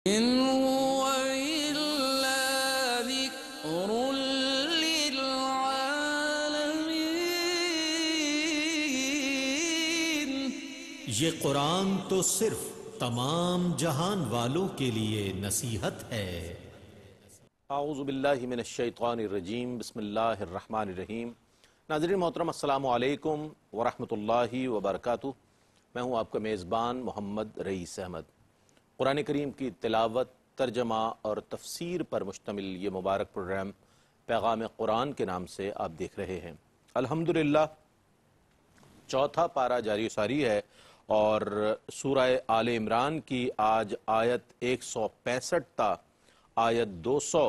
إن هو إلا ذكر للعالمين. یہ قرآن تو صرف تمام جہان والوں کے لیے نصیحت ہے۔ اعوذ باللہ من الشیطان الرجیم، بسم اللہ الرحمن الرحیم۔ ناظرین محترم، السلام علیکم ورحمۃ اللہ وبرکاتہ۔ میں ہوں آپ کا میزبان محمد رئیس احمد۔ قرآن کریم کی تلاوت، ترجمہ اور تفسیر پر مشتمل یہ مبارک پروگرام پیغام قرآن کے نام سے آپ دیکھ رہے ہیں۔ الحمدللہ چوتھا پارہ جاری ساری ہے اور سورہ آل عمران کی آج آیت 165 تا آیت 200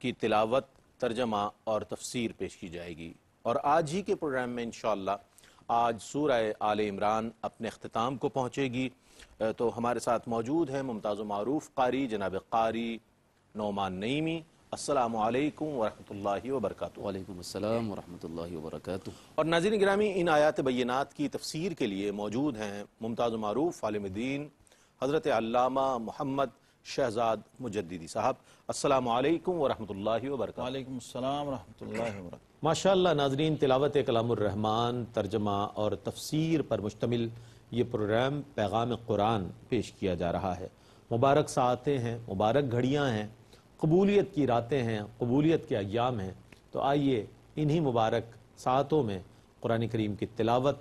کی تلاوت، ترجمہ اور تفسیر پیش کی جائے گی، اور آج ہی کے پروگرام میں انشاءاللہ آج سورہ آل عمران اپنے اختتام کو پہنچے گی۔ تو ہمارے ساتھ موجود ہیں ممتاز و معروف قاری جناب قاری نعمان نعیمی۔ السلام علیکم ورحمۃ اللہ وبرکاتہ۔ وعلیکم السلام ورحمۃ اللہ وبرکاتہ۔ اور ناظرین گرامی، ان آیات بینات کی تفسیر کے لیے موجود ہیں ممتاز و معروف عالم دین حضرت علامہ محمد شہزاد مجددی صاحب۔ السلام علیکم ورحمۃ اللہ وبرکاتہ۔ وعلیکم السلام ورحمۃ اللہ وبرکاتہ۔ ماشاءاللہ ناظرین، تلاوت کلام الرحمن، ترجمہ اور تفسیر پر مشتمل یہ پروگرام پیغام قرآن پیش کیا جا رہا ہے۔ مبارک ساعتیں ہیں، مبارک گھڑیاں ہیں، قبولیت کی راتیں ہیں، قبولیت کے ایام ہیں۔ تو آئیے انہی مبارک ساعتوں میں قرآن کریم کی تلاوت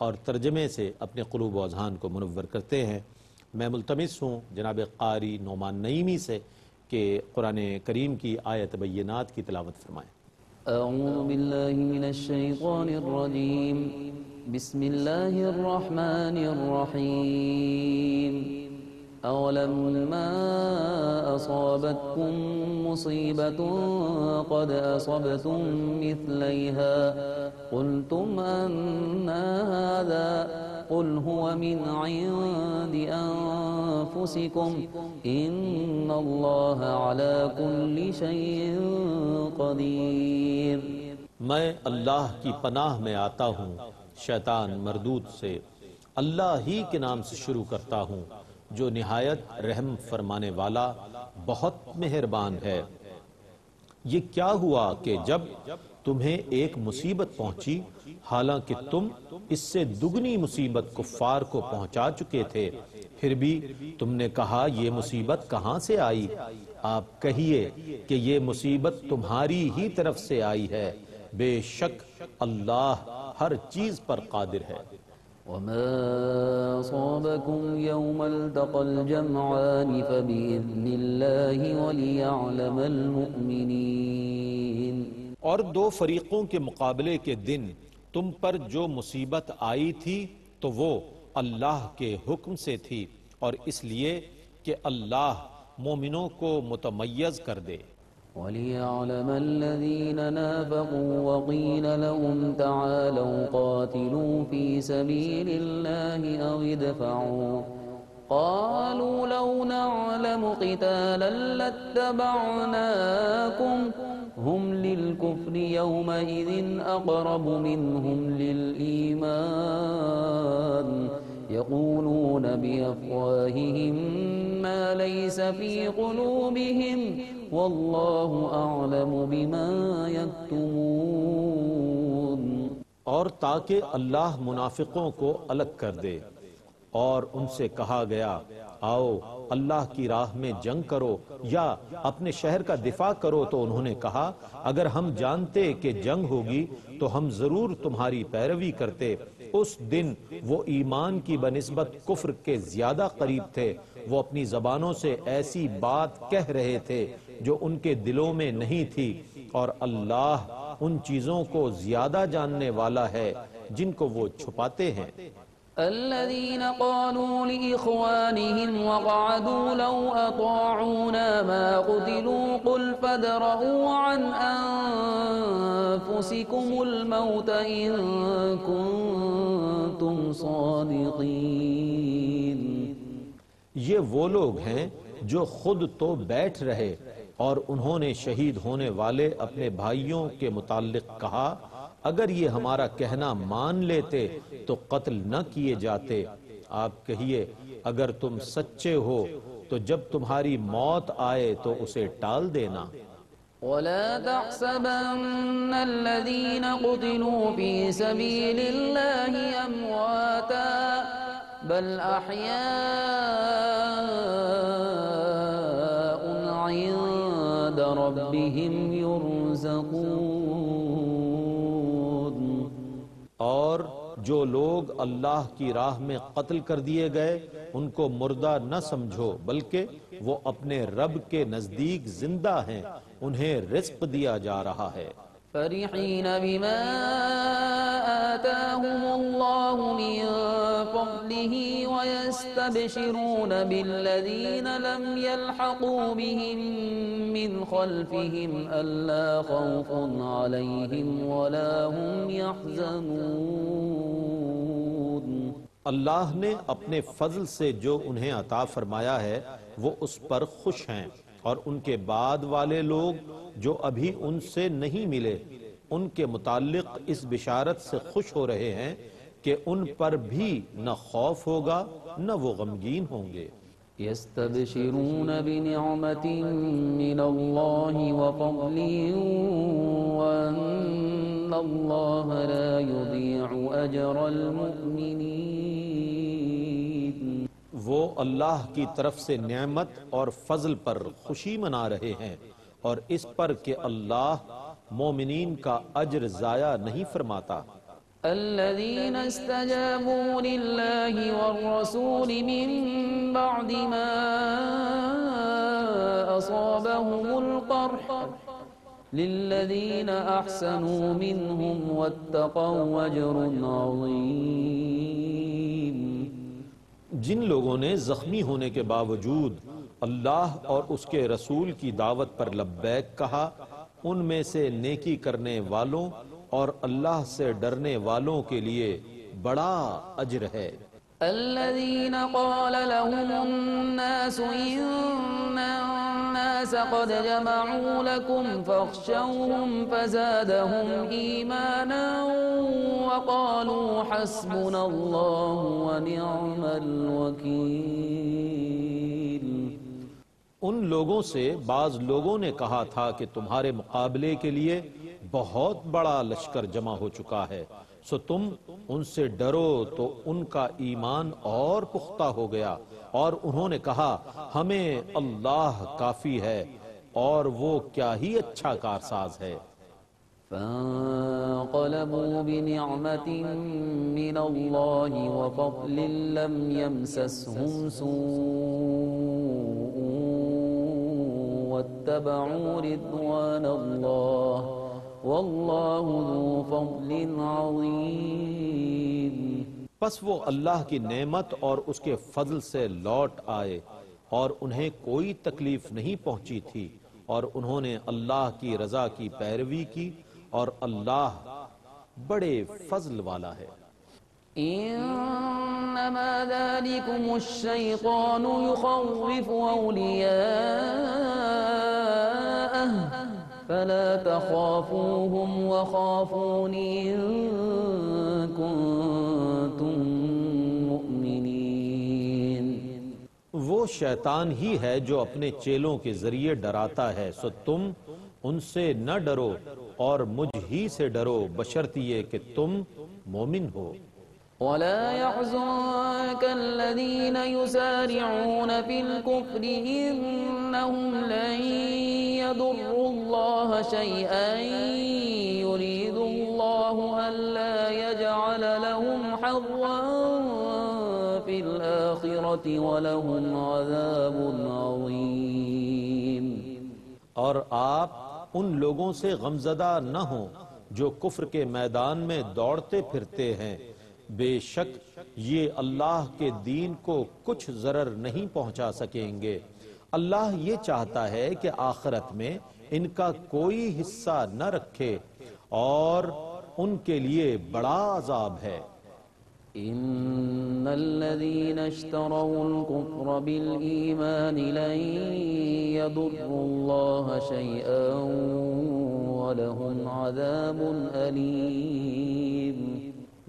اور ترجمے سے اپنے قلوب و اذہان کو منور کرتے ہیں۔ میں ملتمس ہوں جناب قاری نعمان نعیمی سے کہ قرآن کریم کی آیت بینات کی تلاوت فرمائیں۔ اعوذ باللہ من الشیطان الرجیم، بسم اللہ الرحمن الرحیم۔ اولما اصابتکم مصیبت قد اصبتم مثلیہا قلتم انا هذا قل هو من عند انفسکم ان اللہ علی کل شیء قدیر۔ میں اللہ کی پناہ میں آتا ہوں شیطان مردود سے۔ اللہ ہی کے نام سے شروع کرتا ہوں جو نہایت رحم فرمانے والا، بہت مہربان ہے۔ یہ کیا ہوا کہ جب تمہیں ایک مصیبت پہنچی حالانکہ تم اس سے دگنی مصیبت کفار کو پہنچا چکے تھے، پھر بھی تم نے کہا یہ مصیبت کہاں سے آئی؟ آپ کہیے کہ یہ مصیبت تمہاری ہی طرف سے آئی ہے، بے شک اللہ ہر چیز پر قادر ہے۔ وما أصابكم يوم التقى الجمعان فبإذن الله وليعلم المؤمنين۔ اور دو فریقوں کے مقابلے کے دن تم پر جو مصیبت آئی تھی تو وہ اللہ کے حکم سے تھی، اور اس لیے کہ اللہ مومنوں کو متمیز کر دے۔ وَلِيَعْلَمَ الَّذِينَ نَافَقُوا وَقِيلَ لَهُمْ تَعَالَوْا قَاتِلُوا فِي سَبِيلِ اللَّهِ أَوِ ادْفَعُوا قَالُوا لَوْ نَعْلَمُ قِتَالًا لَاتَّبَعْنَاكُمْ هُمْ لِلْكُفْرِ يَوْمَئِذٍ أَقْرَبُ مِنْهُمْ لِلْإِيمَانِ يَقُولُونَ بِأَفْوَاهِهِمْ مَا لَيْسَ فِي قُلُوبِهِمْ وَاللَّهُ أَعْلَمُ بِمَا يَكْتُمُونَ۔ اور تاکہ اللہ منافقوں کو الگ کر دے، اور ان سے کہا گیا آؤ اللہ کی راہ میں جنگ کرو یا اپنے شہر کا دفاع کرو، تو انہوں نے کہا اگر ہم جانتے کہ جنگ ہوگی تو ہم ضرور تمہاری پیروی کرتے۔ اس دن وہ ایمان کی بنسبت کفر کے زیادہ قریب تھے، وہ اپنی زبانوں سے ایسی بات کہہ رہے تھے جو ان کے دلوں میں نہیں تھی، اور اللہ ان چیزوں کو زیادہ جاننے والا ہے جن کو وہ چھپاتے ہیں۔ الذين قالوا لإخوانهم وقعدوا لو أطاعونا ما قتلوا قل فادرءوا عن أنفسكم الموت إن كنتم صادقين۔ یہ وہ لوگ ہیں جو خود تو بیٹھ رہے اور انہوں نے شہید ہونے والے اپنے بھائیوں کے متعلق کہا اگر یہ ہمارا کہنا مان لیتے تو قتل نہ کیے جاتے۔ آپ کہیے اگر تم سچے ہو تو جب تمہاری موت آئے تو اسے ٹال دینا۔ ولا تحسبن الذين قتلوا في سبيل الله أمواتا بل أحياء عند ربهم يرزقون۔ اور جو لوگ اللہ کی راہ میں قتل کر دیے گئے ان کو مردہ نہ سمجھو، بلکہ وہ اپنے رب کے نزدیک زندہ ہیں، انہیں رزق دیا جا رہا ہے۔ فرحين بما آتاهم الله من فضله ويستبشرون بالذين لم يلحقوا بهم من خلفهم ألا خوف عليهم ولا هم يحزنون۔ اللہ نے اپنے فضل سے جو انہیں عطا فرمایا ہے وہ اس پر خوش ہیں، اور ان کے بعد والے لوگ جو ابھی ان سے نہیں ملے ان کے متعلق اس بشارت سے خوش ہو رہے ہیں کہ ان پر بھی نہ خوف ہوگا نہ وہ غمگین ہوں گے۔ يستبشرون بنعمة من الله وفضل وأن الله لا يضيع أجر المؤمنين۔ وہ اللہ کی طرف سے نعمت اور فضل پر خوشی منا رہے ہیں اور اس پر کہ اللہ مومنین کا اجر ضائع نہیں فرماتا۔ الذين استجابوا لله والرسول من بعد ما أصابهم القرح للذين أحسنوا منهم واتقوا أجر عظيم۔ جن لوگوں نے زخمی ہونے کے باوجود اللہ اور اس کے رسول کی دعوت پر لبیک کہا، ان میں سے نیکی کرنے والوں اور اللہ سے ڈرنے والوں کے لیے بڑا اجر ہے۔ الذين قال لهم الناس إن الناس قد جمعوا لكم فاخشوهم فزادهم إيمانا وقالوا حسبنا الله ونعم الوكيل۔ ان لوگوں سے بعض لوگوں نے کہا تھا کہ تمہارے مقابلے کے لیے بہت بڑا لشکر جمع ہو چکا ہے، سو تم ان سے ڈرو، تو ان کا ایمان اور پختہ ہو گیا، اور انہوں نے کہا ہمیں اللہ کافی ہے اور وہ کیا ہی اچھا کارساز ہے۔ فانقلبوا بنعمة من الله وفضل لم يمسسهم سوء واتبعوا رضوان الله واللہ ذو فضل عظیم۔ پس وہ اللہ کی نعمت اور اس کے فضل سے لوٹ آئے اور انہیں کوئی تکلیف نہیں پہنچی تھی، اور انہوں نے اللہ کی رضا کی پیروی کی، اور اللہ بڑے فضل والا ہے۔ انما ذلكم الشیطان یخوف اولیاءه فلا تخافوهم وخافون إن كنتم مؤمنين۔ وہ شیطان ہی ہے جو اپنے چیلوں کے ذریعے ڈراتا ہے، سو تم ان سے نہ ڈرو اور مجھ ہی سے ڈرو بشرط یہ کہ تم مومن ہو۔ ولا يحزنك الذين يسارعون في الكفر إنهم لن يضروا الله شيئا يريد الله ألا يجعل لهم حظا في الآخرة ولهم عذاب عظيم۔ اور آپ ان لوگوں سے غمزدہ نہ ہوں جو کفر کے میدان میں دوڑتے پھرتے ہیں، بے شک یہ اللہ کے دین کو کچھ ضرر نہیں پہنچا سکیں گے۔ اللہ یہ چاہتا ہے کہ آخرت میں ان کا کوئی حصہ نہ رکھے اور ان کے لیے بڑا عذاب ہے۔ ان الذين اشتروا الكفر بالإيمان لن يضروا الله شيئا ولهم عذاب أليم۔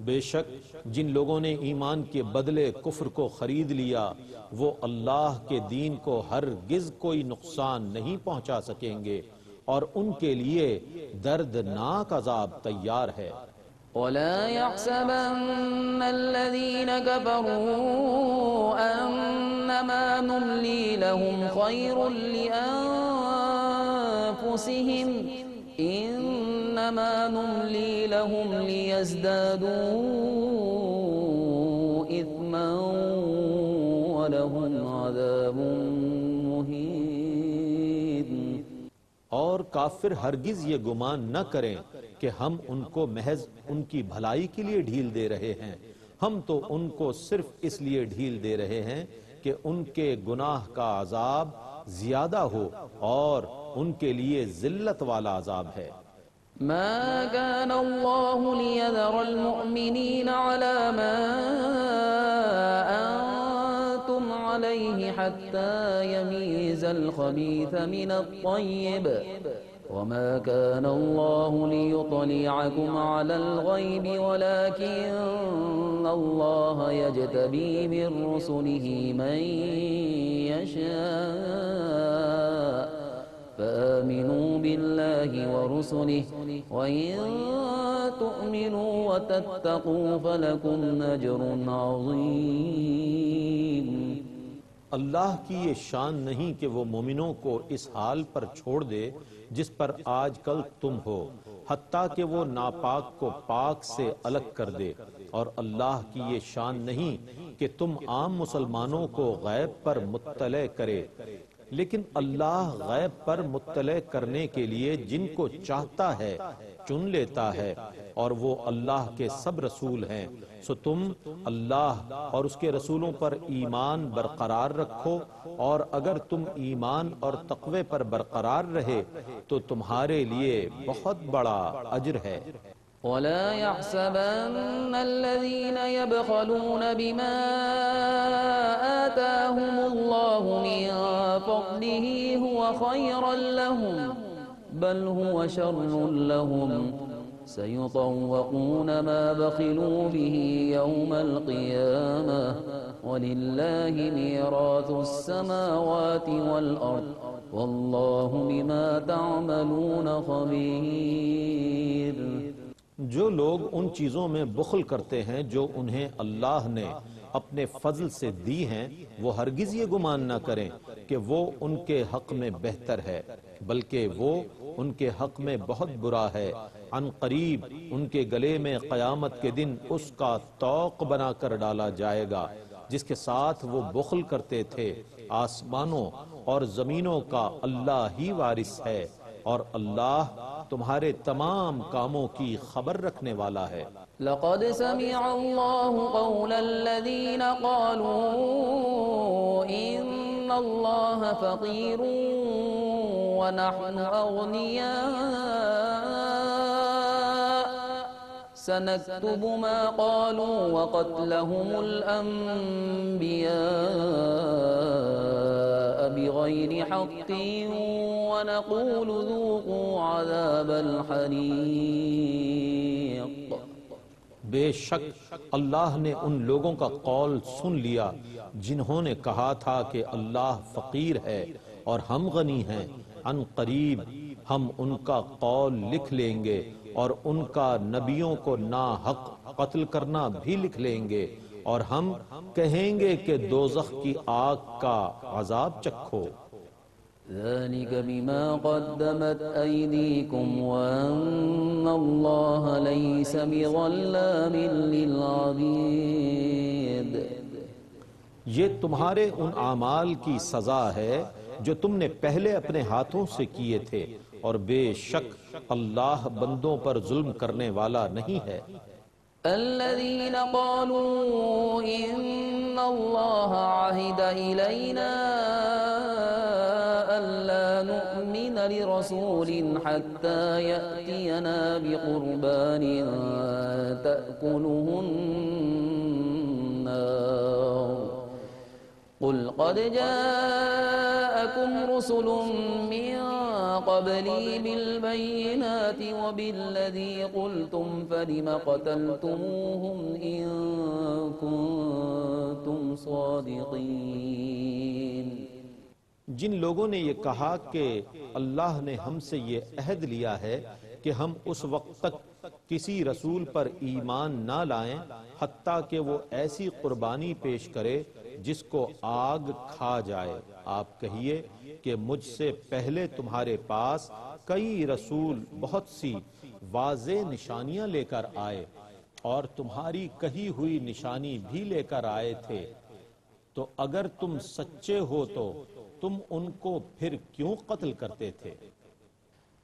بے شک جن لوگوں نے ایمان کے بدلے کفر کو خرید لیا وہ اللہ کے دین کو ہرگز کوئی نقصان نہیں پہنچا سکیں گے اور ان کے لیے دردناک عذاب تیار ہے۔ ولا يحسبن الذين كفروا أنما نملي لهم خير لأنفسهم إنما نملي لهم ليزدادوا إثما ولهم عذاب مهين۔ اور کافر ہرگز یہ گمان نہ کریں کہ ہم ان کو محض ان کی بھلائی کے لیے ڈھیل دے رہے ہیں، ہم تو ان کو صرف اس لیے ڈھیل دے رہے ہیں کہ ان کے گناہ کا عذاب زیادہ ہو اور ان کے لیے ذلت والا عذاب ہے۔ ما كان الله ليذر المؤمنين على ما أنتم عليه حتى يميز الخبيث من الطيب وما كان الله ليطلعكم على الغيب ولكن الله يجتبي من رسله من يشاء فآمنوا بالله ورسله وإن تؤمنوا وتتقوا فلكم أجر عظيم۔ اللہ کی یہ شان نہیں کہ وہ مومنوں کو اس حال پر چھوڑ دے جس پر آج کل تم ہو، حتیٰ کہ وہ ناپاک کو پاک سے الگ کر دے، اور اللہ کی یہ شان نہیں کہ تم عام مسلمانوں کو غیب پر مطلع کرے، لیکن اللہ غیب پر مطلع کرنے کے لیے جن کو چاہتا ہے چن لیتا ہے، اور وہ اللہ کے سب رسول ہیں، سو تم اللہ اور اس کے رسولوں پر ایمان برقرار رکھو، اور اگر تم ایمان اور تقوی پر برقرار رہے تو تمہارے لیے بہت بڑا اجر ہے۔ ولا يحسبن الذين يبخلون بما آتاهم الله من فضله هو خيرا لهم بل هو شر لهم سيطوقون ما بخلوا به يوم القيامة ولله ميراث السماوات والأرض والله بما تعملون خبير۔ جو لوگ ان چیزوں میں بخل کرتے ہیں جو انہیں اللہ نے اپنے فضل سے دی ہیں، وہ ہرگز یہ گمان نہ کریں کہ وہ ان کے حق میں بہتر ہے، بلکہ وہ ان کے حق میں بہت برا ہے۔ عن قریب ان کے گلے میں قیامت کے دن اس کا طوق بنا کر ڈالا جائے گا جس کے ساتھ وہ بخل کرتے تھے۔ آسمانوں اور زمینوں کا اللہ ہی وارث ہے، اور اللہ تمہارے تمام کاموں کی خبر رکھنے والا ہے۔ لقد سمع الله قول الذين قالوا إن الله فقير ونحن أغنياء سنكتب ما قالوا وقتلهم الأنبياء بغير حق ونقول ذوقوا عذاب الحريق۔ بے شک اللہ نے ان لوگوں کا قول سن لیا جنہوں نے کہا تھا کہ اللہ فقیر ہے اور ہم غنی ہیں، عن قریب ہم ان کا قول لکھ لیں گے اور ان کا نبیوں کو ناحق قتل کرنا بھی لکھ لیں گے، اور ہم کہیں گے کہ دوزخ کی آگ کا عذاب چکھو۔ ذلك بما قدمت أيديكم وأن الله ليس بظلام للعبيد۔ یہ تمہارے ان اعمال کی سزا ہے جو تم نے پہلے اپنے ہاتھوں سے کیے تھے، اور بے شک اللہ بندوں پر ظلم کرنے والا نہیں ہے۔ الذين قالوا إن الله عهد إلينا ألا نؤمن لرسول حتى يأتينا بقربان تأكله النار قل قد جاءكم رسل من قبلي بالبينات وبالذي قلتم فلم قتلتموهم إن كنتم صادقين۔ جن لوگوں نے یہ کہا کہ اللہ نے ہم سے یہ عہد لیا ہے کہ ہم اس وقت تک کسی رسول پر ایمان نہ لائیں حتیٰ کہ وہ ایسی قربانی پیش کرے جس کو آگ کھا جائے، آپ کہیے کہ مجھ سے پہلے تمہارے پاس کئی رسول بہت سی واضح نشانیاں لے کر آئے اور تمہاری کہی ہوئی نشانی بھی لے کر آئے تھے، تو اگر تم سچے ہو تو تم ان کو پھر کیوں قتل کرتے تھے؟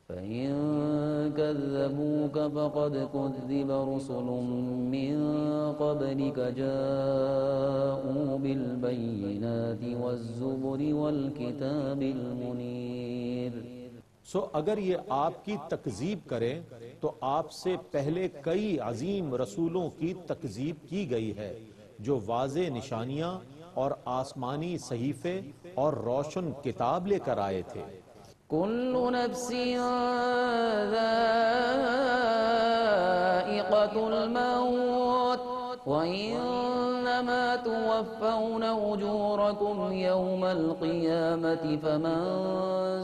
فَإِن كَذَّبُوكَ فَقَدْ كُذِّبَ رُسُلٌ مِّن قَبْلِكَ جَاءُوا بِالْبَيِّنَاتِ وَالزُّبُرِ وَالْكِتَابِ الْمُنِيرِ۔ سو اگر یہ آپ کی تکذیب کریں تو آپ سے پہلے کئی عظیم رسولوں کی تکذیب کی گئی ہے جو واضح نشانیاں اور آسمانی صحیفے اور روشن کتاب لے کر آئے تھے۔ كل نفس ذائقة الموت وإنما توفون أجوركم يوم القيامة فمن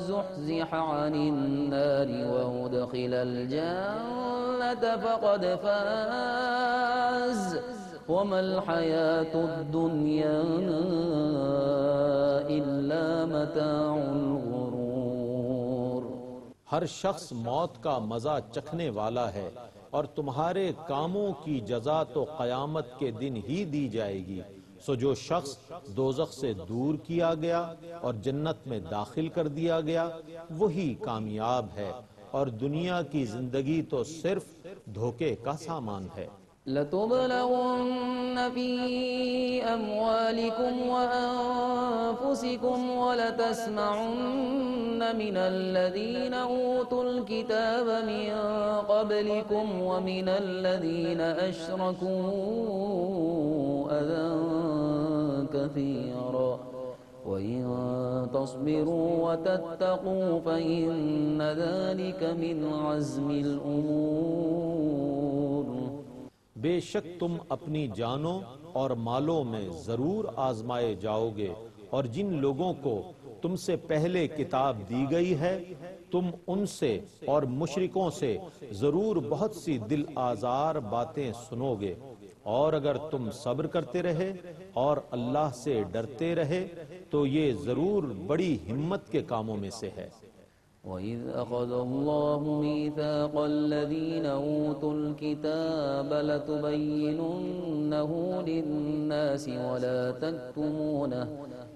زحزح عن النار وأدخل الجنة فقد فاز وما الحياة الدنيا إلا متاع الغرور۔ ہر شخص موت کا مزہ چکھنے والا ہے اور تمہارے کاموں کی جزا تو قیامت کے دن ہی دی جائے گی، سو جو شخص دوزخ سے دور کیا گیا اور جنت میں داخل کر دیا گیا وہی کامیاب ہے، اور دنیا کی زندگی تو صرف دھوکے کا سامان ہے۔ لَتُبْلَوُنَّ فِي أَمْوَالِكُمْ وَأَنفُسِكُمْ وَلَتَسْمَعُنَّ مِنَ الَّذِينَ أُوتُوا الْكِتَابَ مِنْ قَبْلِكُمْ وَمِنَ الَّذِينَ أَشْرَكُوا أَذًى كَثِيرًا وَإِن تَصْبِرُوا وَتَتَّقُوا فَإِنَّ ذَلِكَ مِنْ عَزْمِ الْأُمُورِ۔ بے شک تم اپنی جانوں اور مالوں میں ضرور آزمائے جاؤ گے، اور جن لوگوں کو تم سے پہلے کتاب دی گئی ہے تم ان سے اور مشرکوں سے ضرور بہت سی دل آزار باتیں سنو گے، اور اگر تم صبر کرتے رہے اور اللہ سے ڈرتے رہے تو یہ ضرور بڑی ہمت کے کاموں میں سے ہے۔ وَإِذْ أَخَذَ اللَّهُ مِيثَاقَ الَّذِينَ أُوتُوا الْكِتَابَ لَتُبَيِّنُنَّهُ لِلنَّاسِ وَلَا تَكْتُمُونَهُ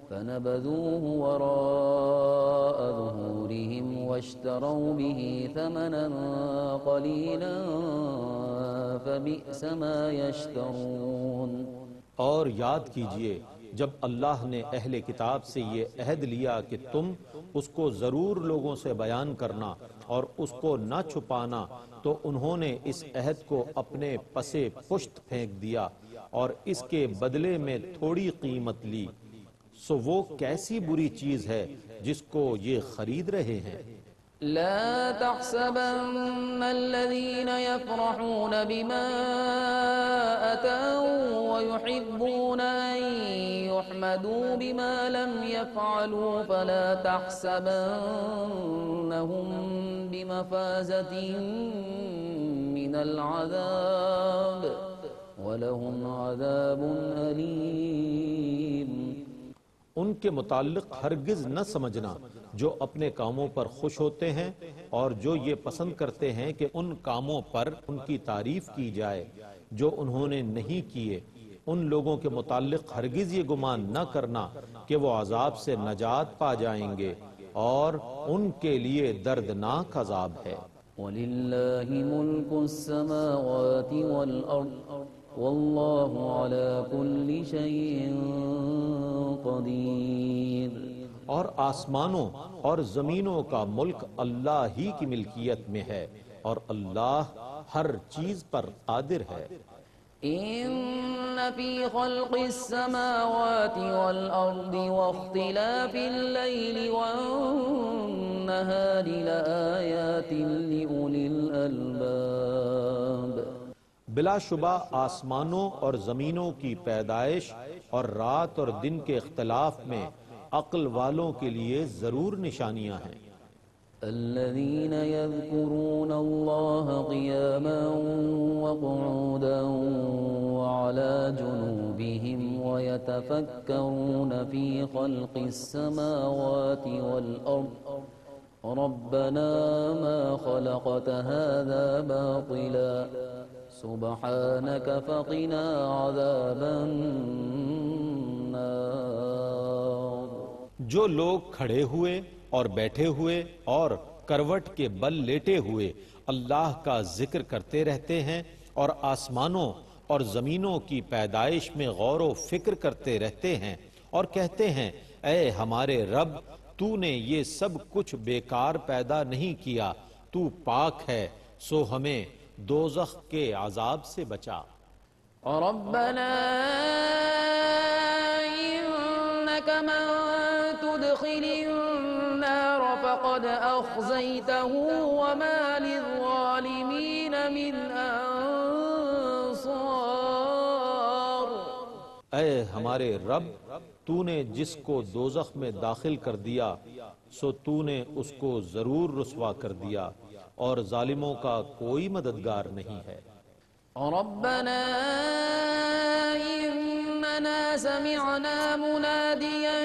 فَنَبَذُوهُ وَرَاءَ ظُهُورِهِمْ وَاشْتَرَوْا بِهِ ثَمَنًا قَلِيلًا فَبِئْسَ مَا يَشْتَرُونَ۔ اور یاد کیجئے جب اللہ نے اہل کتاب سے یہ عہد لیا کہ تم اس کو ضرور لوگوں سے بیان کرنا اور اس کو نہ چھپانا، تو انہوں نے اس عہد کو اپنے پسے پشت پھینک دیا اور اس کے بدلے میں تھوڑی قیمت لی، سو وہ کیسی بری چیز ہے جس کو یہ خرید رہے ہیں۔ لا تحسبن الذين يفرحون بما أتوا ويحبون أن يحمدوا بما لم يفعلوا فلا تحسبنهم بمفازة من العذاب ولهم عذاب أليم۔ ان کے متعلق ہرگز نہ سمجھنا جو اپنے کاموں پر خوش ہوتے ہیں اور جو یہ پسند کرتے ہیں کہ ان کاموں پر ان کی تعریف کی جائے جو انہوں نے نہیں کیے، ان لوگوں کے متعلق ہرگز یہ گمان نہ کرنا کہ وہ عذاب سے نجات پا جائیں گے، اور ان کے لیے دردناک عذاب ہے۔ وَلِلَّهِ مُلْكُ السَّمَاوَاتِ وَالْأَرْضِ وَاللَّهُ عَلَى كُلِّ شَيْءٍ قَدِيرٌ۔ اور آسمانوں اور زمینوں کا ملک اللہ ہی کی ملکیت میں ہے، اور اللہ ہر چیز پر قادر ہے۔ إن في خلق السماوات والأرض واختلاف الليل والنهار والنهار لآيات لأولي الألباب بلا شبہ آسمانوں اور زمینوں کی پیدائش اور رات اور دن کے اختلاف میں عقل والوں کے لیے ضرور نشانیاں ہیں۔ الذين يذكرون الله قياما وقعودا وعلى جنوبهم ويتفكرون في خلق السماوات والأرض ربنا ما خلقت هذا باطلا سبحانك فقنا عذاب النار۔ جو لوگ کھڑے ہوئے اور بیٹھے ہوئے اور کروٹ کے بل لیٹے ہوئے اللہ کا ذکر کرتے رہتے ہیں اور آسمانوں اور زمینوں کی پیدائش میں غور و فکر کرتے رہتے ہیں اور کہتے ہیں اے ہمارے رب تو نے یہ سب کچھ بیکار پیدا نہیں کیا، تو پاک ہے، سو ہمیں دوزخ کے عذاب سے بچا۔ ربنا إنك من تدخل النار فقد أخزيته وما للظالمين من أنصار۔ اے ہمارے رب تو نے جس کو دوزخ میں داخل کر دیا سو تو نے اس کو ضرور رسوا کر دیا اور ظالموں کا کوئی مددگار نہیں ہے۔ ربنا إننا سمعنا مناديا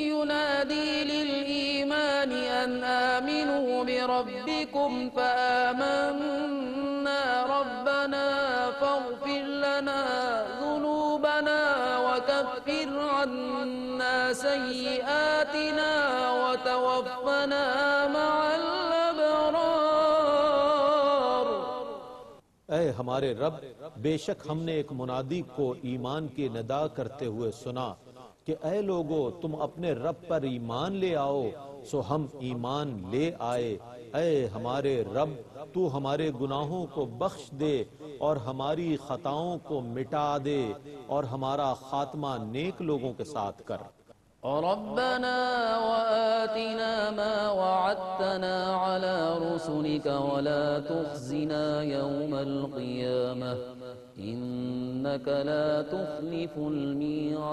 ينادي للإيمان أن آمنوا بربكم فآمنا ربنا فاغفر لنا ذنوبنا وكفر عنا سيئاتنا وتوفنا مع الأبرار۔ اے ہمارے رب بے شک ہم نے ایک منادی کو ایمان کی ندا کرتے ہوئے سنا کہ اے لوگو تم اپنے رب پر ایمان لے آؤ، سو ہم ایمان لے آئے۔ اے ہمارے رب تو ہمارے گناہوں کو بخش دے اور ہماری خطاؤں کو مٹا دے اور ہمارا خاتمہ نیک لوگوں کے ساتھ کر۔ ربنا وآتنا ما وعدتنا على رسلك ولا تخزنا يوم القيامة إنك لا تخلف الميعاد۔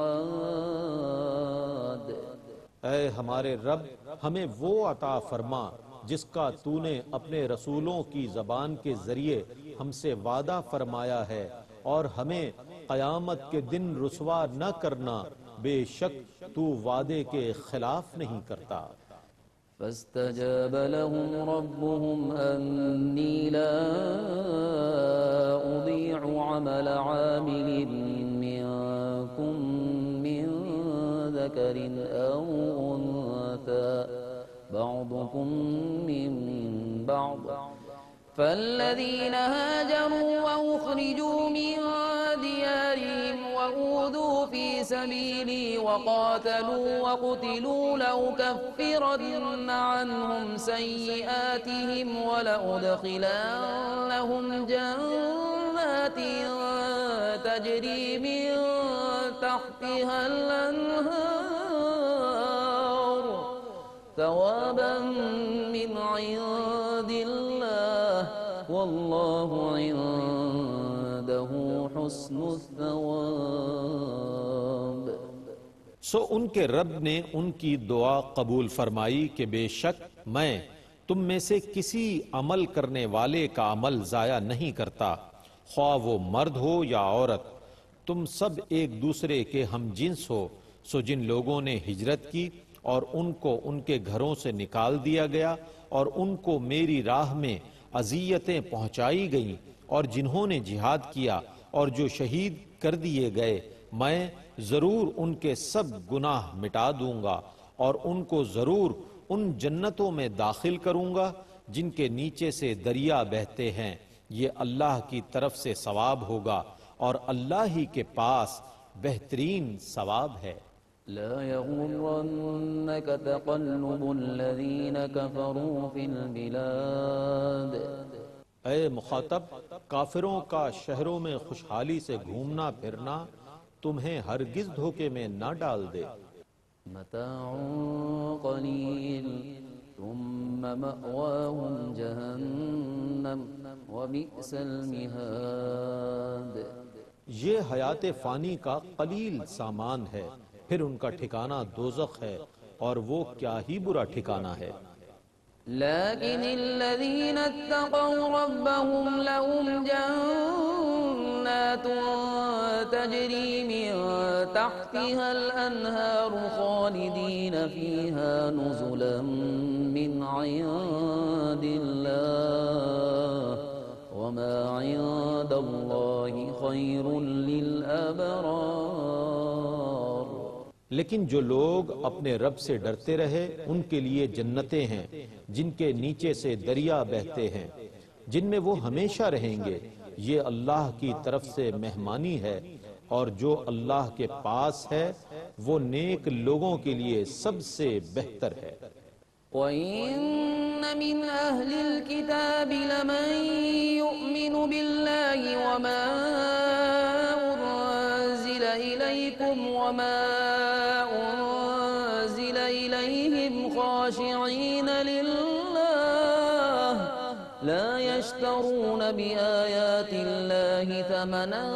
اے ہمارے رب ہمیں وہ عطا فرما جس کا تو نے اپنے رسولوں کی زبان کے ذریعے ہم سے وعدہ فرمایا ہے، اور ہمیں قیامت کے دن رسوا نہ کرنا، بے شک تو وعدے کے خلاف نہیں کرتا۔ فاستجاب لهم ربهم أني لا أضيع عمل عامل منكم من ذكر أو أنثى بعضكم من بعض فالذين هاجروا وأخرجوا من ديارهم وأوذوا في سبيلي وقاتلوا وقتلوا لأكفرن عنهم سيئاتهم ولأدخلنهم جنات تجري من تحتها الأنهار ثوابا من عند الله والله عنده حسن الثواب۔ سو ان کے رب نے ان کی دعا قبول فرمائی کہ بے شک میں تم میں سے کسی عمل کرنے والے کا عمل ضائع نہیں کرتا، خواہ وہ مرد ہو یا عورت، تم سب ایک دوسرے کے ہم جنس ہو۔ سو جن لوگوں نے ہجرت کی اور ان کو ان کے گھروں سے نکال دیا گیا اور ان کو میری راہ میں اذیتیں پہنچائی گئیں، اور جنہوں نے جہاد کیا اور جو شہید کر دیے گئے، میں ضرور ان کے سب گناہ مٹا دوں گا اور ان کو ضرور ان جنتوں میں داخل کروں گا جن کے نیچے سے دریا بہتے ہیں۔ یہ اللہ کی طرف سے ثواب ہوگا اور اللہ ہی کے پاس بہترین ثواب ہے۔ لا يغرنك تقلب الذين كفروا في البلاد۔ اے مخاطب، کافروں کا شہروں میں خوشحالی سے گھومنا پھرنا تمہیں ہرگز دھوکے میں نہ ڈال دے۔ متاع قلیل ثم مأواهم جهنم وبئس المهاد۔ یہ حیات فانی کا قلیل سامان ہے، پھر ان کا ٹھکانہ دوزخ ہے، اور وہ کیا ہی برا ٹھکانہ ہے۔ لكن الذين اتقوا ربهم لهم جنات تجري من تحتها الأنهار خالدين فيها نزلا من عند الله وما عند الله خير للأبرار۔ لیکن جو لوگ اپنے رب سے ڈرتے رہے ان کے لیے جنتیں ہیں جن کے نیچے سے دریا بہتے ہیں، جن میں وہ ہمیشہ رہیں گے، یہ اللہ کی طرف سے مہمانی ہے، اور جو اللہ کے پاس ہے وہ نیک لوگوں کے لیے سب سے بہتر ہے۔ وَإِنَّ مِنْ أَهْلِ الْكِتَابِ لَمَنْ يُؤْمِنُ بِاللَّهِ وَمَا أُنزِلَ إِلَيْكُمْ وَمَا أُنزِلَ إِلَيْهِمْ خَاشِعِينَ لِلَّهِ لَا يَشْتَرُونَ بِآيَاتِ اللَّهِ ثَمَنًا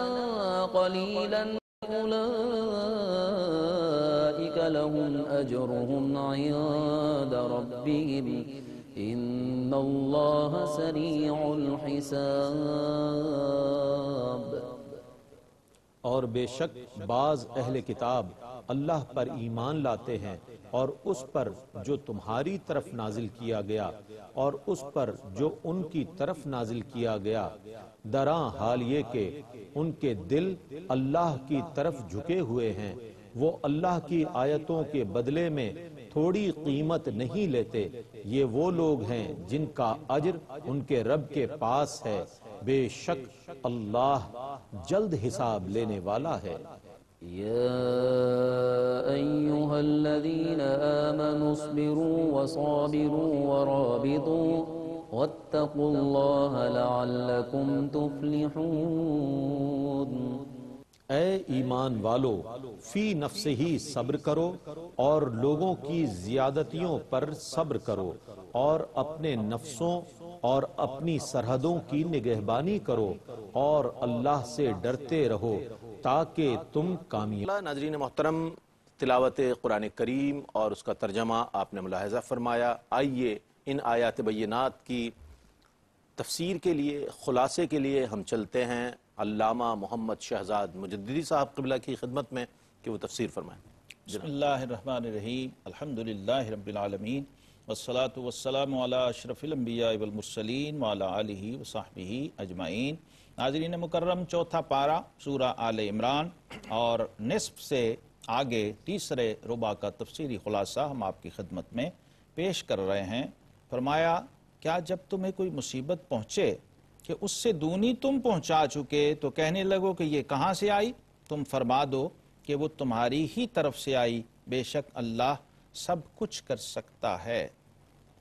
قَلِيلًا أُولَئِكَ لَهُمْ أَجْرُهُمْ عِندَ رَبِّهِمْ إِنَّ اللَّهَ سَرِيعُ الْحِسَابِ۔ اور بے شک بعض اہل کتاب اللہ پر ایمان لاتے ہیں اور اس پر جو تمہاری طرف نازل کیا گیا اور اس پر جو ان کی طرف نازل کیا گیا، دراں حال یہ کہ ان کے دل اللہ کی طرف جھکے ہوئے ہیں، وہ اللہ کی آیتوں کے بدلے میں تھوڑی قیمت نہیں لیتے، یہ وہ لوگ ہیں جن کا اجر ان کے رب کے پاس ہے، بے شک اللہ جلد حساب لینے والا ہے۔ يا أيها الذين آمنوا اصبروا وصابروا ورابطوا واتقوا الله لعلكم تفلحون۔ اے ایمان والو، فی نفس ہی صبر کرو اور لوگوں کی زیادتیوں پر صبر کرو، اور اپنے نفسوں اور اپنی سرحدوں کی نگہبانی کرو، اور اللہ سے ڈرتے رہو تاکہ تم کامیاب۔ ناظرین محترم، تلاوت قرآن کریم اور اس کا ترجمہ آپ نے ملاحظہ فرمایا۔ آئیے ان آیات بینات کی تفسیر کے لیے، خلاصے کے لیے ہم چلتے ہیں علامہ محمد شہزاد مجددی صاحب قبلہ کی خدمت میں کہ وہ تفسیر فرمائیں۔ بسم اللہ الرحمن الرحیم، الحمدللہ رب العالمین، والصلاة والسلام علی اشرف الانبیاء والمرسلین وعلی آلہ وصحبہ اجمعین۔ ناظرین مکرم، چوتھا پارہ سورہ آل عمران اور نصف سے آگے تیسرے ربع کا تفسیری خلاصہ ہم آپ کی خدمت میں پیش کر رہے ہیں۔ فرمایا، کیا جب تمہیں کوئی مصیبت پہنچے کہ اس سے دونی تم پہنچا چکے تو کہنے لگو کہ یہ کہاں سے آئی؟ تم فرما دو کہ وہ تمہاری ہی طرف سے آئی، بے شک اللہ سب کچھ کر سکتا ہے۔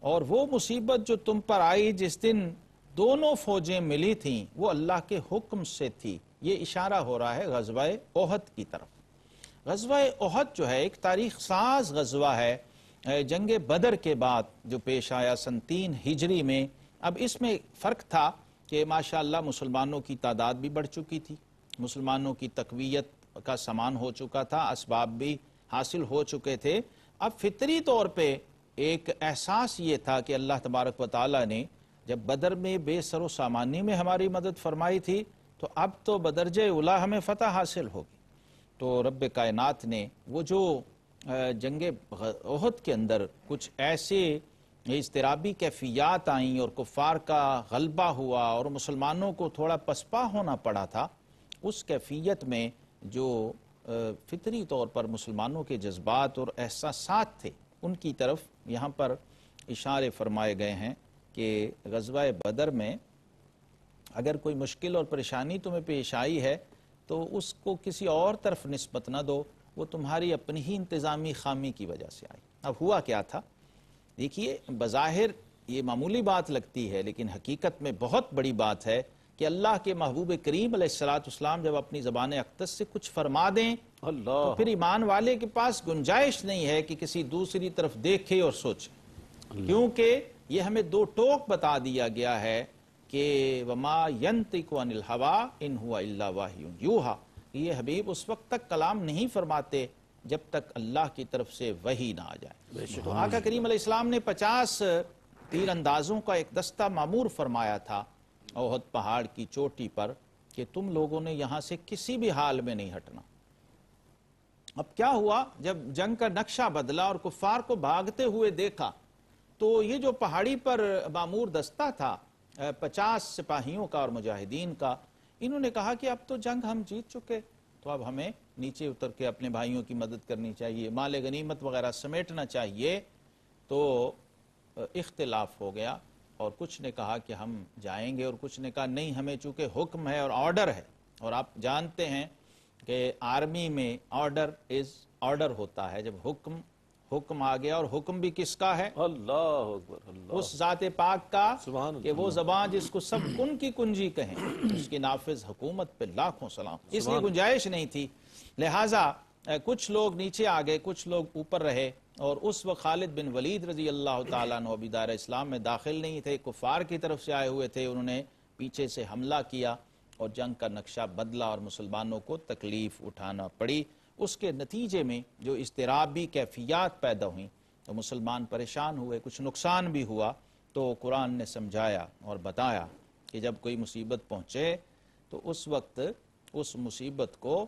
اور وہ مصیبت جو تم پر آئی جس دن دونوں فوجیں ملی تھیں وہ اللہ کے حکم سے تھی۔ یہ اشارہ ہو رہا ہے غزوہ احد کی طرف۔ غزوہ احد جو ہے ایک تاریخ ساز غزوہ ہے، جنگ بدر کے بعد جو پیش آیا سن 3 ہجری میں۔ اب اس میں فرق تھا کہ ماشاءاللہ مسلمانوں کی تعداد بھی بڑھ چکی تھی، مسلمانوں کی تقویت کا سامان ہو چکا تھا، اسباب بھی حاصل ہو چکے تھے۔ اب فطری طور پہ ایک احساس یہ تھا کہ اللہ تبارک و تعالیٰ نے جب بدر میں بے سر و سامانی میں ہماری مدد فرمائی تھی تو اب تو بدرجہ اولیٰ ہمیں فتح حاصل ہوگی۔ تو رب کائنات نے وہ جو جنگ احد کے اندر کچھ ایسے اضطرابی کیفیات آئیں اور کفار کا غلبہ ہوا اور مسلمانوں کو تھوڑا پسپا ہونا پڑا تھا، اس کیفیت میں جو فطری طور پر مسلمانوں کے جذبات اور احساسات تھے ان کی طرف یہاں پر اشارے فرمائے گئے ہیں کہ غزوہ بدر میں اگر کوئی مشکل اور پریشانی تمہیں پیش آئی ہے تو اس کو کسی اور طرف نسبت نہ دو، وہ تمہاری اپنی ہی انتظامی خامی کی وجہ سے آئی۔ اب ہوا کیا تھا؟ دیکھیے، بظاہر یہ معمولی بات لگتی ہے لیکن حقیقت میں بہت بڑی بات ہے کہ اللہ کے محبوب کریم علیہ السلام جب اپنی زبان اقدس سے کچھ فرما دیں تو پھر ایمان والے کے پاس گنجائش نہیں ہے کہ کسی دوسری طرف دیکھے اور سوچے، کیونکہ یہ ہمیں دو ٹوک بتا دیا گیا ہے کہ وما ینطق عن الہوا ان ہوا الا وحی یوحی، یہ حبیب اس وقت تک کلام نہیں فرماتے جب تک اللہ کی طرف سے وحی نہ آ جائے۔ تو آقا کریم علیہ السلام نے 50 تیر اندازوں کا ایک دستہ معمور فرمایا تھا احد پہاڑ کی چوٹی پر کہ تم لوگوں نے یہاں سے کسی بھی حال میں نہیں ہٹنا۔ اب کیا ہوا، جب جنگ کا نقشہ بدلا اور کفار کو بھاگتے ہوئے دیکھا تو یہ جو پہاڑی پر معمور دستہ تھا 50 سپاہیوں کا اور مجاہدین کا، انہوں نے کہا کہ اب تو جنگ ہم جیت چکے، تو اب ہمیں نیچے اتر کے اپنے بھائیوں کی مدد کرنی چاہیے، مال غنیمت وغیرہ سمیٹنا چاہیے۔ تو اختلاف ہو گیا، اور کچھ نے کہا کہ ہم جائیں گے اور کچھ نے کہا نہیں، ہمیں چونکہ حکم ہے اور آرڈر ہے، اور آپ جانتے ہیں کہ آرمی میں آرڈر ہوتا ہے، جب حکم آ گیا، اور حکم بھی کس کا ہے؟ اللہ اکبر، اللہ، اس ذات پاک کا، سبحان کہ وہ زبان جس کو سب کن کی کنجی کہیں، اس کی نافذ حکومت پہ لاکھوں سلام۔ اس لیے گنجائش نہیں تھی، لہٰذا کچھ لوگ نیچے آ گئے، کچھ لوگ اوپر رہے، اور اس وقت خالد بن ولید رضی اللہ تعالیٰ عنہ ابھی دار اسلام میں داخل نہیں تھے، کفار کی طرف سے آئے ہوئے تھے، انہوں نے پیچھے سے حملہ کیا اور جنگ کا نقشہ بدلا اور مسلمانوں کو تکلیف اٹھانا پڑی۔ اس کے نتیجے میں جو اضطرابی کیفیات پیدا ہوئیں تو مسلمان پریشان ہوئے، کچھ نقصان بھی ہوا۔ تو قرآن نے سمجھایا اور بتایا کہ جب کوئی مصیبت پہنچے تو اس وقت اس مصیبت کو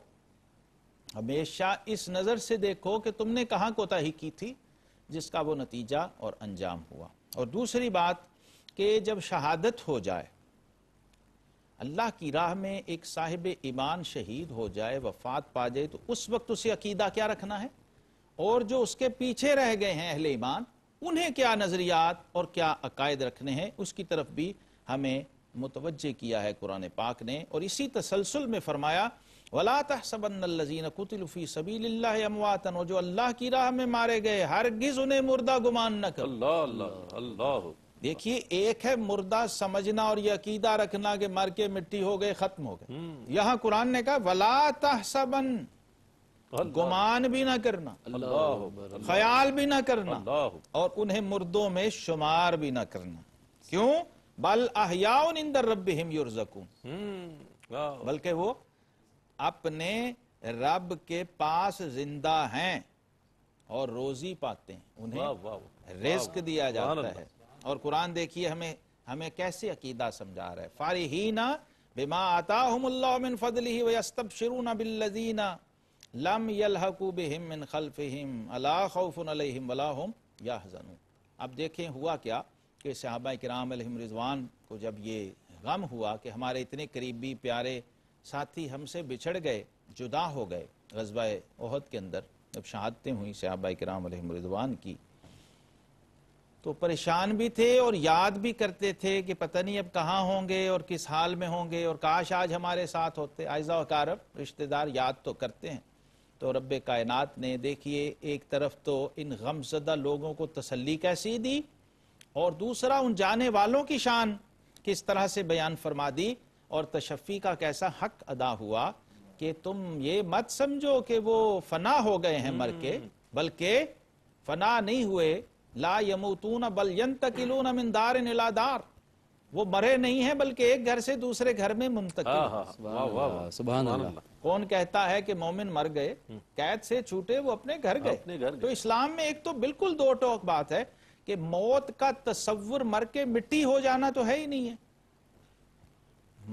ہمیشہ اس نظر سے دیکھو کہ تم نے کہاں کوتاہی کی تھی، جس کا وہ نتیجہ اور انجام ہوا۔ اور دوسری بات کہ جب شہادت ہو جائے، اللہ کی راہ میں ایک صاحب ایمان شہید ہو جائے، وفات پا جائے، تو اس وقت اسے عقیدہ کیا رکھنا ہے، اور جو اس کے پیچھے رہ گئے ہیں اہل ایمان، انہیں کیا نظریات اور کیا عقائد رکھنے ہیں، اس کی طرف بھی ہمیں متوجہ کیا ہے قرآن پاک نے۔ اور اسی تسلسل میں فرمایا وَلَا تَحْسَبَنَّ الَّذِينَ قُتِلُوا فِي سَبِيلِ اللَّهِ أَمْوَاتًا، اور جو اللہ کی راہ میں مارے گئے ہرگز انہیں مردہ گمان نہ کرو۔ اللہ اللہ اللہ۔ دیکھیے، ایک ہے مردہ سمجھنا اور یہ عقیدہ رکھنا کہ مر کے مٹی ہو گئے، ختم ہو گئے، یہاں قرآن نے کہا وَلَا تَحْسَبَنَّ، گمان بھی نہ کرنا، خیال بھی نہ کرنا، اور انہیں مردوں میں شمار بھی نہ کرنا۔ کیوں؟ بل احیاء عند ربہم یرزقون، بلکہ وہ اپنے رب کے پاس زندہ ہیں اور روزی پاتے ہیں، انہیں رزق دیا جاتا ہے۔ اور قرآن دیکھیے ہمیں کیسے عقیدہ سمجھا رہا ہے، فارحین بما آتاہم اللہ من فضلہ ویستبشرون بالذین لم یلحقوا بہم من خلفہم الا خوف علیہم ولا ہم یحزنون۔ اب دیکھیں ہوا کیا کہ صحابہ کرام علیہم رضوان کو جب یہ غم ہوا کہ ہمارے اتنے قریبی پیارے ساتھی ہم سے بچھڑ گئے، جدا ہو گئے، غزوہ احد کے اندر جب شہادتیں ہوئیں صحابہ کرام علیہم رضوان کی، تو پریشان بھی تھے اور یاد بھی کرتے تھے کہ پتہ نہیں اب کہاں ہوں گے اور کس حال میں ہوں گے، اور کاش آج ہمارے ساتھ ہوتے۔ اعزاء و اقارب، رشتہ دار یاد تو کرتے ہیں۔ تو رب کائنات نے دیکھیے ایک طرف تو ان غم زدہ لوگوں کو تسلی کیسی دی، اور دوسرا ان جانے والوں کی شان کس طرح سے بیان فرما دی، اور تشفی کا کیسا حق ادا ہوا کہ تم یہ مت سمجھو کہ وہ فنا ہو گئے ہیں مر کے، بلکہ فنا نہیں ہوئے، لا یموتون بل ینتقلون من دار الی دار، وہ مرے نہیں ہیں بلکہ ایک گھر سے دوسرے گھر میں منتقل۔ سبحان اللہ۔ کون کہتا ہے کہ مومن مر گئے، قید سے چھوٹے وہ اپنے گھر گئے؟ تو اسلام میں ایک تو بالکل دو ٹوک بات ہے کہ موت کا تصور مر کے مٹی ہو جانا تو ہے ہی نہیں ہے،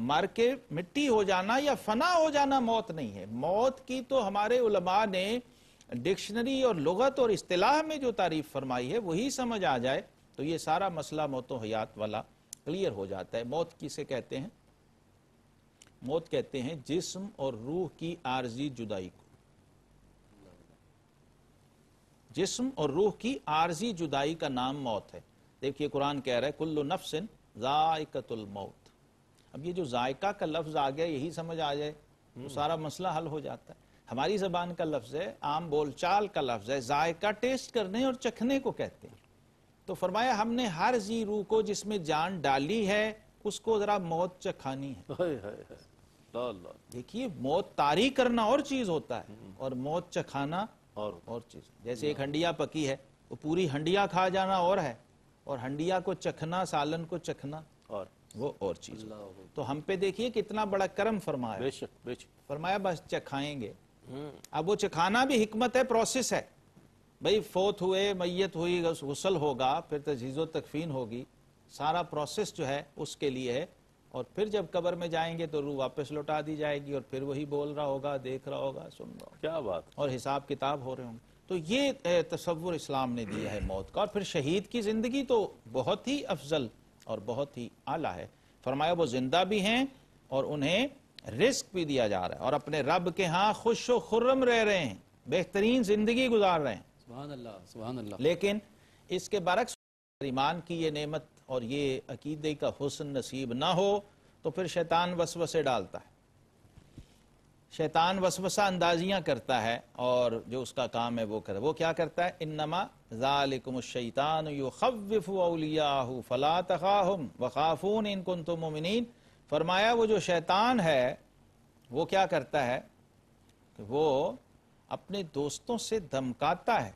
مر کے مٹی ہو جانا یا فنا ہو جانا موت نہیں ہے۔ موت کی تو ہمارے علماء نے ڈکشنری اور لغت اور اصطلاح میں جو تعریف فرمائی ہے وہی سمجھ آ جائے تو یہ سارا مسئلہ موت و حیات والا کلیئر ہو جاتا ہے۔ موت کسے کہتے ہیں؟ موت کہتے ہیں جسم اور روح کی عارضی جدائی کو، جسم اور روح کی عارضی جدائی کا نام موت ہے۔ دیکھیے قرآن کہہ رہا ہے کل نفس ذائقۃ الموت۔ اب یہ جو ذائقہ کا لفظ آ گیا یہی سمجھ آ جائے تو سارا مسئلہ حل ہو جاتا ہے۔ ہماری زبان کا لفظ ہے، عام بول چال کا لفظ ہے، ذائقہ ٹیسٹ کرنے اور چکھنے کو کہتے ہیں۔ تو فرمایا ہم نے ہر ذی روح کو جس میں جان ڈالی ہے اس کو ذرا موت چکھانی ہے۔ دیکھیے موت طاری کرنا اور چیز ہوتا ہے اور موت چکھانا اور چیز۔ جیسے ایک ہنڈیا پکی ہے، وہ پوری ہنڈیا کھا جانا اور ہے، اور ہنڈیا کو چکھنا، سالن کو چکھنا اور وہ اور چیز. تو ہم پہ دیکھیے کتنا بڑا کرم فرمایا. بے شک بے شک. فرمایا بس چکھائیں گے. اب وہ چکھانا بھی حکمت ہے، پروسیس ہے. بھئی فوت ہوئے، میت ہوئی، غسل ہوگا، پھر تجہیز و تکفین ہوگی، سارا پروسیس جو ہے اس کے لیے ہے. اور پھر جب قبر میں جائیں گے تو روح واپس لوٹا دی جائے گی، اور پھر وہی بول رہا ہوگا، دیکھ رہا ہوگا، سن رہا ہوگا، کیا بات. اور حساب کتاب ہو رہے ہوں گے. تو یہ تصور اسلام نے دیا ہے موت کا. اور پھر شہید کی زندگی تو بہت ہی افضل اور بہت ہی اعلیٰ ہے. فرمایا وہ زندہ بھی ہیں اور انہیں رزق بھی دیا جا رہا ہے، اور اپنے رب کے ہاں خوش و خرم رہ رہے ہیں، بہترین زندگی گزار رہے ہیں. سبحان اللہ سبحان اللہ. لیکن اس کے برعکس ایمان کی یہ نعمت اور یہ عقیدے کا حسن نصیب نہ ہو تو پھر شیطان وسوسے ڈالتا ہے. شیطان وسوسہ اندازیاں کرتا ہے، اور جو اس کا کام ہے وہ کرے. وہ کیا کرتا ہے؟ انما ذالکم الشیطان یخوف اولیاءہ فلا تخافہم وخافون ان کنتم مؤمنین. فرمایا وہ جو شیطان ہے وہ کیا کرتا ہے کہ وہ اپنے دوستوں سے دھمکاتا ہے.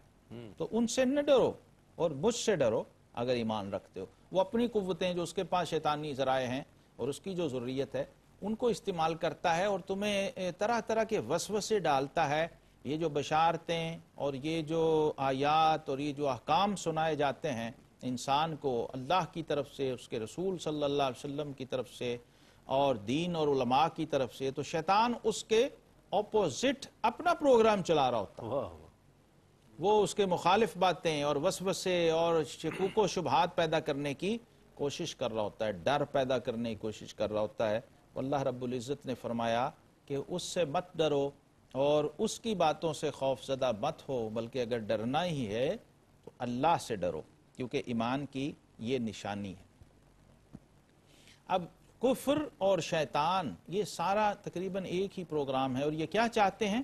تو ان سے نہ ڈرو اور مجھ سے ڈرو اگر ایمان رکھتے ہو. وہ اپنی قوتیں جو اس کے پاس شیطانی ذرائع ہیں اور اس کی جو ذریت ہے ان کو استعمال کرتا ہے، اور تمہیں طرح طرح کے وسوسے ڈالتا ہے. یہ جو بشارتیں اور یہ جو آیات اور یہ جو احکام سنائے جاتے ہیں انسان کو اللہ کی طرف سے، اس کے رسول صلی اللہ علیہ وسلم کی طرف سے اور دین اور علماء کی طرف سے، تو شیطان اس کے اپوزٹ اپنا پروگرام چلا رہا ہوتا ہے. وہ اس کے مخالف باتیں اور وسوسے اور شکوک و شبہات پیدا کرنے کی کوشش کر رہا ہوتا ہے، ڈر پیدا کرنے کی کوشش کر رہا ہوتا ہے. اللہ رب العزت نے فرمایا کہ اس سے مت ڈرو اور اس کی باتوں سے خوف زدہ مت ہو، بلکہ اگر ڈرنا ہی ہے تو اللہ سے ڈرو، کیونکہ ایمان کی یہ نشانی ہے. اب کفر اور شیطان یہ سارا تقریباً ایک ہی پروگرام ہے، اور یہ کیا چاہتے ہیں؟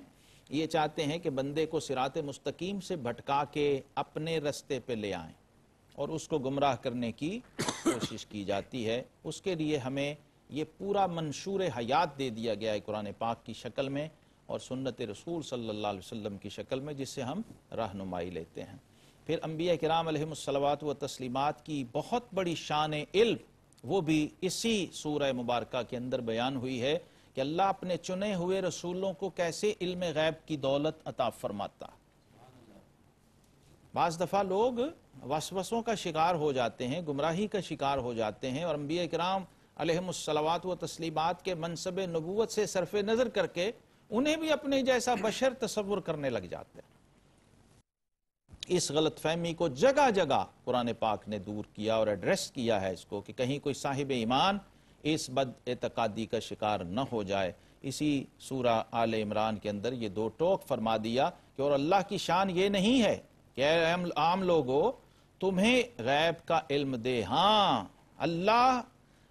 یہ چاہتے ہیں کہ بندے کو صراط مستقیم سے بھٹکا کے اپنے رستے پہ لے آئیں، اور اس کو گمراہ کرنے کی کوشش کی جاتی ہے. اس کے لیے ہمیں یہ پورا منشور حیات دے دیا گیا ہے قرآن پاک کی شکل میں اور سنت رسول صلی اللہ علیہ وسلم کی شکل میں، جس سے ہم رہنمائی لیتے ہیں. پھر انبیاء کرام علیہم الصلوات و تسلیمات کی بہت بڑی شان علم وہ بھی اسی سورہ مبارکہ کے اندر بیان ہوئی ہے کہ اللہ اپنے چنے ہوئے رسولوں کو کیسے علم غیب کی دولت عطا فرماتا. بعض دفعہ لوگ وسوسوں کا شکار ہو جاتے ہیں، گمراہی کا شکار ہو جاتے ہیں، اور انبیاء کرام علیہم الصلوات و تسلیمات کے منصب نبوت سے صرف نظر کر کے انہیں بھی اپنے جیسا بشر تصور کرنے لگ جاتے ہیں. اس غلط فہمی کو جگہ جگہ قرآن پاک نے دور کیا اور ایڈریس کیا ہے اس کو کہ کہیں کوئی صاحب ایمان اس بد اعتقادی کا شکار نہ ہو جائے. اسی سورہ آل عمران کے اندر یہ دو ٹوک فرما دیا کہ اور اللہ کی شان یہ نہیں ہے کہ اے عام لوگو تمہیں غیب کا علم دے. ہاں اللہ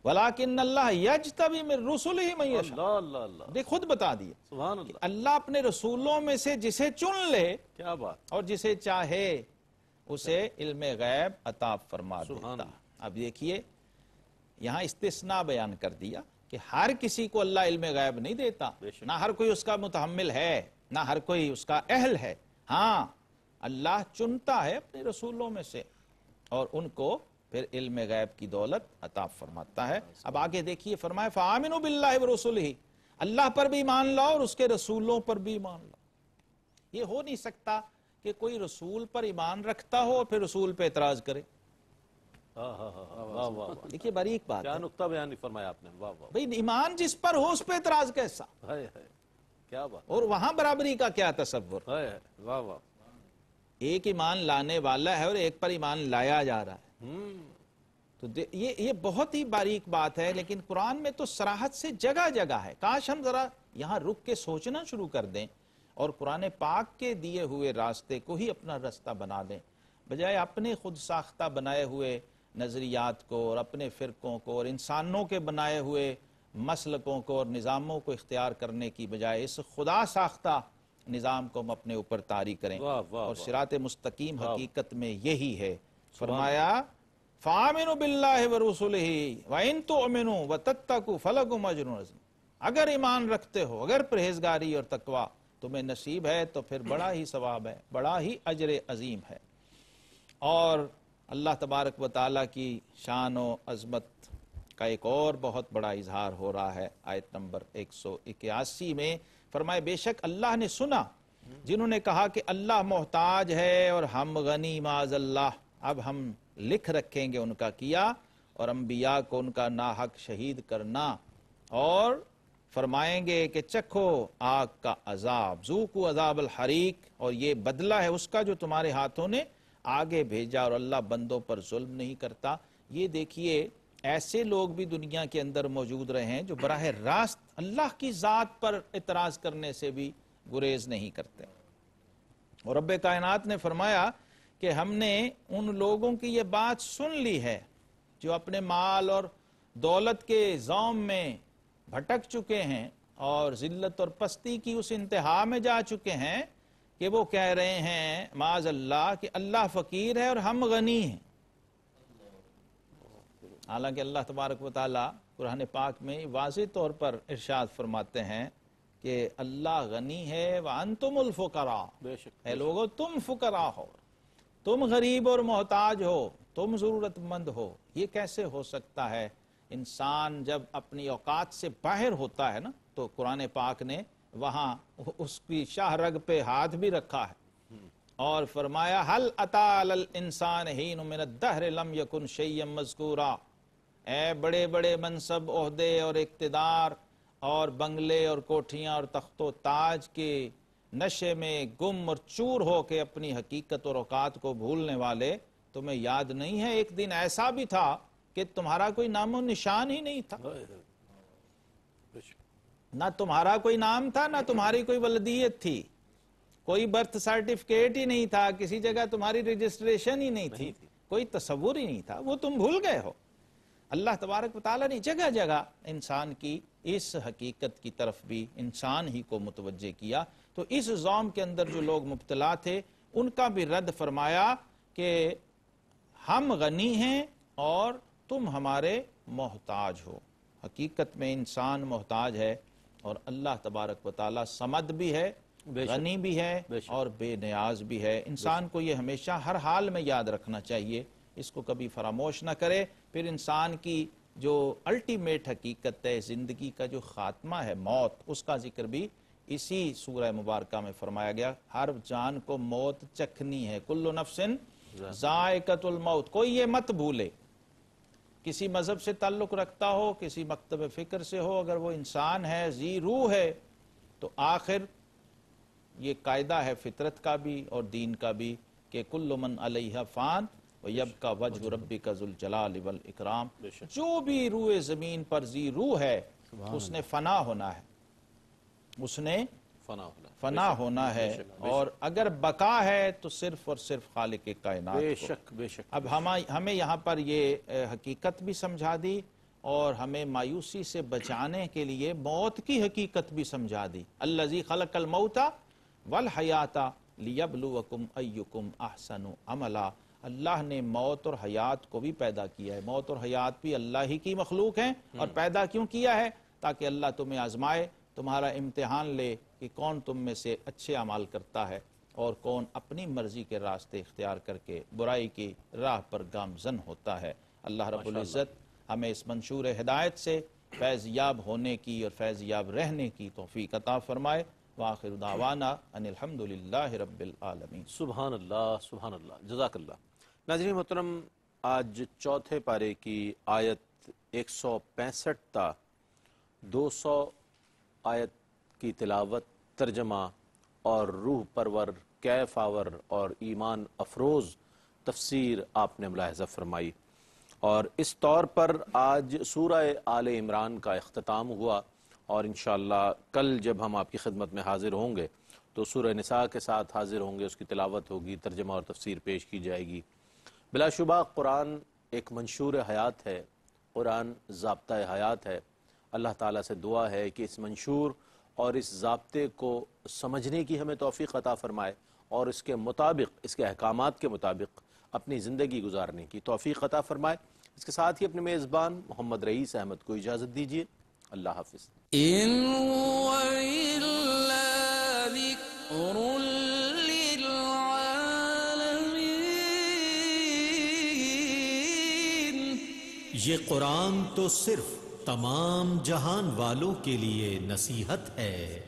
ولیکن اللہ یجتبی من رسلہ من یشاء. دیکھ خود بتا دیا سبحان اللہ. اللہ اپنے رسولوں میں سے جسے چن لے کیا بات. اور جسے چاہے اسے علم غیب عطا فرما دیتا. اب دیکھیے یہاں استثناء بیان کر دیا کہ ہر کسی کو اللہ علم غیب نہیں دیتا، نہ ہر کوئی اس کا متحمل ہے، نہ ہر کوئی اس کا اہل ہے. ہاں اللہ چنتا ہے اپنے رسولوں میں سے اور ان کو پھر علم غیب کی دولت عطا فرماتا ہے. اب آگے دیکھیے فرمایا فآمنوا باللہ ورسلہ، اللہ پر بھی ایمان لاؤ اور اس کے رسولوں پر بھی ایمان لاؤ. یہ ہو نہیں سکتا کہ کوئی رسول پر ایمان رکھتا ہو اور پھر رسول پہ اعتراض کرے. دیکھیے باریک بات کیا ہے نقطہ بیان فرمایا آپ نے. واہ واہ. بھئی ایمان جس پر ہو اس پہ اعتراض کیسا، کیا بات. اور وہاں برابری کا کیا تصور. واہ واہ. ایک ایمان لانے والا ہے اور ایک پر ایمان لایا جا رہا ہے. تو یہ بہت ہی باریک بات ہے، لیکن قرآن میں تو صراحت سے جگہ جگہ ہے. کاش ہم ذرا یہاں رک کے سوچنا شروع کر دیں اور قرآن پاک کے دیے ہوئے راستے کو ہی اپنا راستہ بنا دیں، بجائے اپنے خود ساختہ بنائے ہوئے نظریات کو اور اپنے فرقوں کو اور انسانوں کے بنائے ہوئے مسلکوں کو اور نظاموں کو اختیار کرنے کی بجائے اس خدا ساختہ نظام کو ہم اپنے اوپر طاری کریں. اور صراط مستقیم حقیقت میں یہی ہے. فرمایا فآمنوا باللہ ورسلہ وإن تؤمنوا وتتقوا فلکم اجر عظیم. اگر ایمان رکھتے ہو، اگر پرہیزگاری اور تقوی تمہیں نصیب ہے تو پھر بڑا ہی ثواب ہے، بڑا ہی اجر عظیم ہے. اور اللہ تبارک و تعالیٰ کی شان و عظمت کا ایک اور بہت بڑا اظہار ہو رہا ہے آیت نمبر 181 میں فرمائے بے شک اللہ نے سنا جنہوں نے کہا کہ اللہ محتاج ہے اور ہم غنی معاذ اللہ، اب ہم لکھ رکھیں گے ان کا کیا اور انبیاء کو ان کا ناحق شہید کرنا، اور فرمائیں گے کہ چکھو آگ کا عذاب، ذوقوا عذاب الحریق، اور یہ بدلہ ہے اس کا جو تمہارے ہاتھوں نے آگے بھیجا، اور اللہ بندوں پر ظلم نہیں کرتا۔ یہ دیکھیے ایسے لوگ بھی دنیا کے اندر موجود رہے ہیں جو براہ راست اللہ کی ذات پر اعتراض کرنے سے بھی گریز نہیں کرتے، اور رب کائنات نے فرمایا کہ ہم نے ان لوگوں کی یہ بات سن لی ہے جو اپنے مال اور دولت کے زوم میں بھٹک چکے ہیں اور ذلت اور پستی کی اس انتہا میں جا چکے ہیں کہ وہ کہہ رہے ہیں معاذ اللہ کہ اللہ فقیر ہے اور ہم غنی ہیں۔ حالانکہ اللہ تبارک و تعالیٰ قرآن پاک میں واضح طور پر ارشاد فرماتے ہیں کہ اللہ غنی ہے وَأَنْتُمُ الْفُقَرَاءُ، بے شک اے لوگو تم فقراء ہو، تم غریب اور محتاج ہو، تم ضرورت مند ہو۔ یہ کیسے ہو سکتا ہے؟ انسان جب اپنی اوقات سے باہر ہوتا ہے نا تو قرآن پاک نے وہاں اس کی شاہ رگ پہ ہاتھ بھی رکھا ہے اور فرمایا هَلْ أَتَى عَلَى الْإِنسَانِ حِينٌ مِّنَ الدَّهْرِ لَمْ يَكُنْ شَيْئًا مَّذْكُورًا، اے بڑے بڑے منصب، عہدے اور اقتدار اور بنگلے اور کوٹھیاں اور تخت و تاج کے نشے میں گم اور چور ہو کے اپنی حقیقت اور اوقات کو بھولنے والے، تمہیں یاد نہیں ہے ایک دن ایسا بھی تھا کہ تمہارا کوئی نام و نشان ہی نہیں تھا، نہ تمہارا کوئی نام تھا نہ تمہاری کوئی ولدیت تھی، کوئی برتھ سرٹیفکیٹ ہی نہیں تھا، کسی جگہ تمہاری رجسٹریشن ہی نہیں تھی، کوئی تصور ہی نہیں تھا، وہ تم بھول گئے ہو۔ اللہ تبارک و تعالیٰ نے جگہ جگہ انسان کی اس حقیقت کی طرف بھی انسان ہی کو متوجہ کیا، تو اس زوم کے اندر جو لوگ مبتلا تھے ان کا بھی رد فرمایا کہ ہم غنی ہیں اور تم ہمارے محتاج ہو۔ حقیقت میں انسان محتاج ہے اور اللہ تبارک و تعالیٰ صمد بھی ہے، غنی بھی ہے اور بے نیاز بھی ہے۔ انسان کو یہ ہمیشہ ہر حال میں یاد رکھنا چاہیے، اس کو کبھی فراموش نہ کرے۔ پھر انسان کی جو الٹیمیٹ حقیقت ہے، زندگی کا جو خاتمہ ہے، موت، اس کا ذکر بھی اسی سورہ مبارکہ میں فرمایا گیا۔ ہر جان کو موت چکھنی ہے، کل نفس ذائقۃ الموت، کوئی یہ مت بھولے، کسی مذہب سے تعلق رکھتا ہو، کسی مکتب فکر سے ہو، اگر وہ انسان ہے، ذی روح ہے، تو آخر یہ قاعدہ ہے فطرت کا بھی اور دین کا بھی کہ کل من علیہا فان وَيَبْقَى وَجْهُ رَبِّكَ ذُو الْجَلَالِ وَالْإِكْرَامِ، جو بھی روح زمین پر ذی روح ہے اس نے فنا ہونا ہے، اس نے فنا ہونا ہے، اور اگر بقا ہے تو صرف اور صرف خالق کائنات بے کو۔ شک بے شک۔ اب ہمیں یہاں پر یہ حقیقت بھی سمجھا دی اور ہمیں مایوسی سے بچانے کے لیے موت کی حقیقت بھی سمجھا دی۔ الذی خلق الموت والحیات لیبلوکم ایکم احسن عملا، اللہ نے موت اور حیات کو بھی پیدا کیا ہے، موت اور حیات بھی اللہ ہی کی مخلوق ہیں، اور پیدا کیوں کیا ہے؟ تاکہ اللہ تمہیں آزمائے، تمہارا امتحان لے کہ کون تم میں سے اچھے اعمال کرتا ہے اور کون اپنی مرضی کے راستے اختیار کر کے برائی کی راہ پر گامزن ہوتا ہے۔ اللہ رب العزت ہمیں اس منشور ہدایت سے فیض یاب ہونے کی اور فیض یاب رہنے کی توفیق عطا فرمائے۔ وآخر دعوانا ان الحمدللہ رب العالمین۔ سبحان اللہ سبحان اللہ، جزاک اللہ۔ ناظرین محترم، آج چوتھے پارے کی آیت 165 تا 200 آیت کی تلاوت، ترجمہ اور روح پرور، کیف آور اور ایمان افروز تفسیر آپ نے ملاحظہ فرمائی، اور اس طور پر آج سورہ آل عمران کا اختتام ہوا، اور انشاءاللہ کل جب ہم آپ کی خدمت میں حاضر ہوں گے تو سورہ نساء کے ساتھ حاضر ہوں گے، اس کی تلاوت ہوگی، ترجمہ اور تفسیر پیش کی جائے گی۔ بلا شبہ قرآن ایک منشور حیات ہے، قرآن ضابطہ حیات ہے۔ اللہ تعالیٰ سے دعا ہے کہ اس منشور اور اس ضابطے کو سمجھنے کی ہمیں توفیق عطا فرمائے اور اس کے مطابق، اس کے احکامات کے مطابق اپنی زندگی گزارنے کی توفیق عطا فرمائے۔ اس کے ساتھ ہی اپنے میزبان محمد رئیس احمد کو اجازت دیجیے۔ اللہ حافظ۔ إن هو إلا ذكر للعالمين یہ قرآن تو صرف تمام جہان والوں کے لیے نصیحت ہے۔